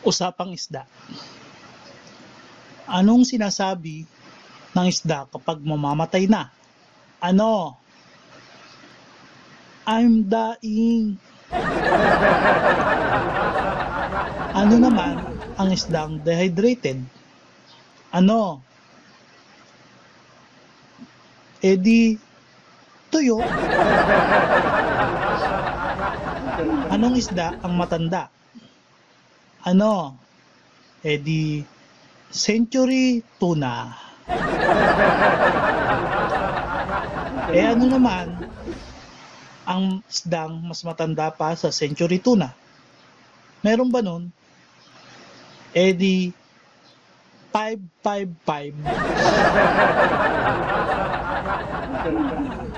Usapang isda. Anong sinasabi ng isda kapag mamamatay na? Ano? I'm dying. Ano naman ang isdang dehydrated? Ano? Di tuyo. Anong isda ang matanda? Ano? Di century tuna. Ano naman ang isdang mas matanda pa sa century tuna? Meron ba nun? Di 555.